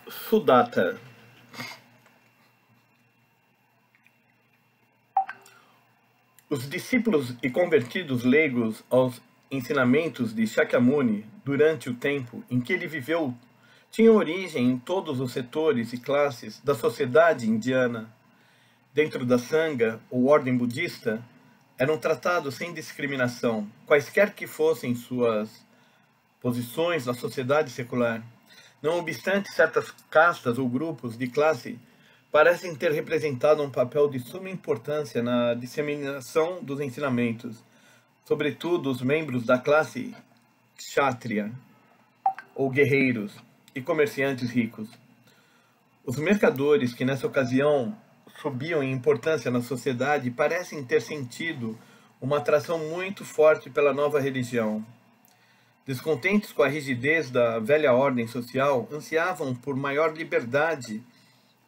Sudatta. Os discípulos e convertidos leigos aos ensinamentos de Shakyamuni durante o tempo em que ele viveu tinham origem em todos os setores e classes da sociedade indiana. Dentro da Sangha, ou ordem budista, eram tratados sem discriminação, quaisquer que fossem suas posições na sociedade secular. Não obstante, certas castas ou grupos de classe parecem ter representado um papel de suma importância na disseminação dos ensinamentos, sobretudo os membros da classe kshatriya, ou guerreiros, e comerciantes ricos. Os mercadores que nessa ocasião subiam em importância na sociedade parecem ter sentido uma atração muito forte pela nova religião. Descontentes com a rigidez da velha ordem social, ansiavam por maior liberdade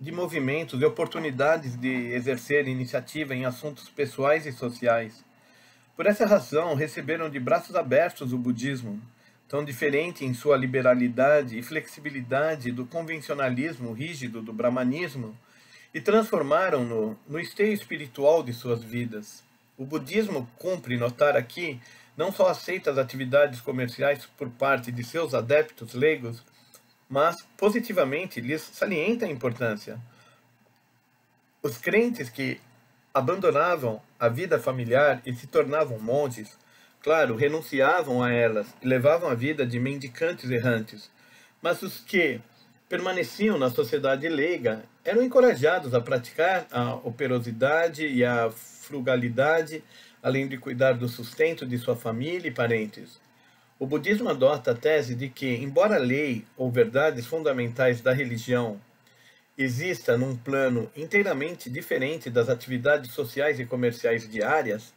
de movimentos e oportunidades de exercer iniciativa em assuntos pessoais e sociais. Por essa razão, receberam de braços abertos o budismo, tão diferente em sua liberalidade e flexibilidade do convencionalismo rígido do brahmanismo, e transformaram-no no esteio espiritual de suas vidas. O budismo, cumpre notar aqui, não só aceita as atividades comerciais por parte de seus adeptos leigos, mas positivamente lhes salienta a importância. Os crentes que abandonavam a vida familiar e se tornavam monges, claro, renunciavam a elas e levavam a vida de mendicantes errantes, mas os que permaneciam na sociedade leiga eram encorajados a praticar a operosidade e a frugalidade, além de cuidar do sustento de sua família e parentes. O budismo adota a tese de que, embora a lei ou verdades fundamentais da religião exista num plano inteiramente diferente das atividades sociais e comerciais diárias,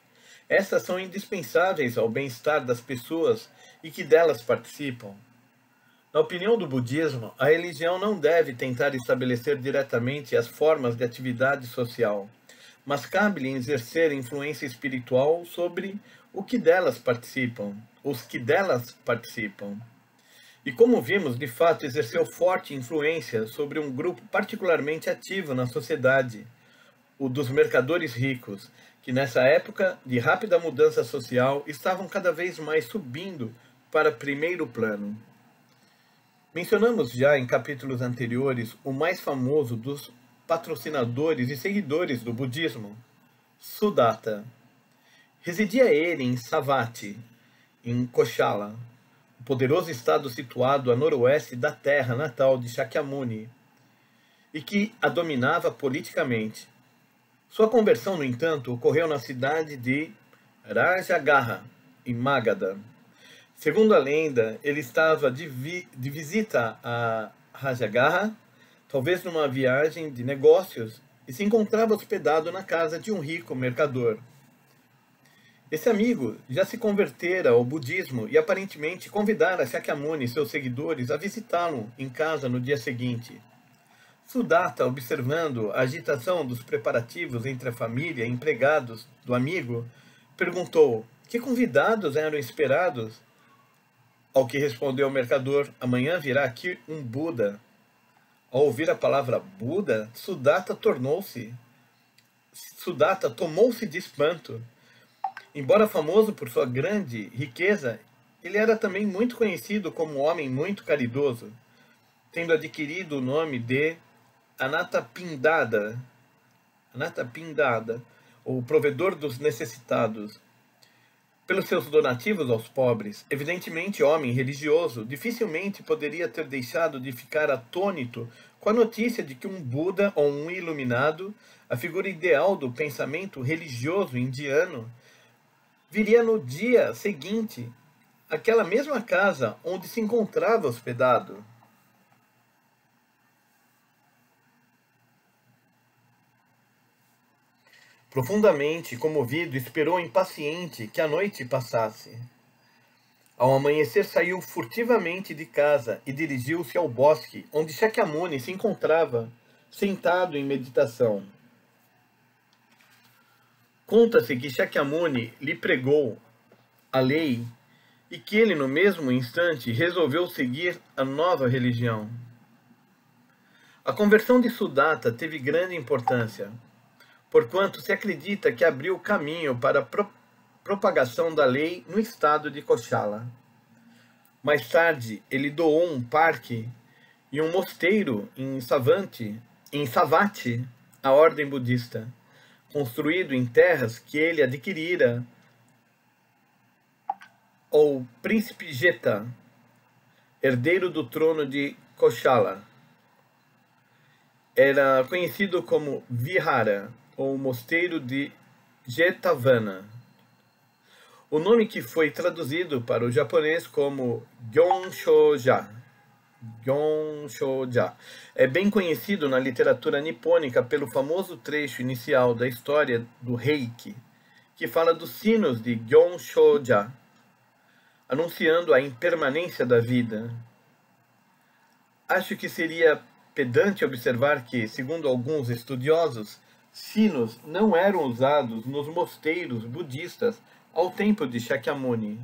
estas são indispensáveis ao bem-estar das pessoas e que delas participam. Na opinião do budismo, a religião não deve tentar estabelecer diretamente as formas de atividade social, mas cabe-lhe exercer influência espiritual sobre o que delas participam, os que delas participam. E como vimos, de fato, exerceu forte influência sobre um grupo particularmente ativo na sociedade, o dos mercadores ricos, que nessa época de rápida mudança social estavam cada vez mais subindo para primeiro plano. Mencionamos já em capítulos anteriores o mais famoso dos patrocinadores e seguidores do budismo, Sudatta. Residia ele em Savatthi, em Koshala, o poderoso estado situado a noroeste da terra natal de Shakyamuni, e que a dominava politicamente. Sua conversão, no entanto, ocorreu na cidade de Rajagaha, em Magadha. Segundo a lenda, ele estava de visita a Rajagaha, talvez numa viagem de negócios, e se encontrava hospedado na casa de um rico mercador. Esse amigo já se convertera ao budismo e aparentemente convidara Shakyamuni e seus seguidores a visitá-lo em casa no dia seguinte. Sudatta, observando a agitação dos preparativos entre a família e empregados do amigo, perguntou: que convidados eram esperados? Ao que respondeu o mercador: amanhã virá aqui um Buda. Ao ouvir a palavra Buda, Sudatta tomou-se de espanto. Embora famoso por sua grande riqueza, ele era também muito conhecido como um homem muito caridoso, tendo adquirido o nome de Anathapindada, ou provedor dos necessitados. Pelos seus donativos aos pobres, evidentemente homem religioso, dificilmente poderia ter deixado de ficar atônito com a notícia de que um Buda ou um iluminado, a figura ideal do pensamento religioso indiano, viria no dia seguinte àquela mesma casa onde se encontrava hospedado. Profundamente comovido, esperou impaciente que a noite passasse. Ao amanhecer, saiu furtivamente de casa e dirigiu-se ao bosque, onde Shakyamuni se encontrava, sentado em meditação. Conta-se que Shakyamuni lhe pregou a lei e que ele, no mesmo instante, resolveu seguir a nova religião. A conversão de Sudatta teve grande importância, porquanto se acredita que abriu o caminho para a propagação da lei no estado de Koshala. Mais tarde, ele doou um parque e um mosteiro em Savatthi, à ordem budista, construído em terras que ele adquirira ao príncipe Jeta, herdeiro do trono de Koshala. Era conhecido como Vihara, ou Mosteiro de Jetavana. O nome que foi traduzido para o japonês como Gyonshoja. É bem conhecido na literatura nipônica pelo famoso trecho inicial da história do Reiki, que fala dos sinos de Gyonshoja, anunciando a impermanência da vida. Acho que seria pedante observar que, segundo alguns estudiosos, sinos não eram usados nos mosteiros budistas ao tempo de Shakyamuni.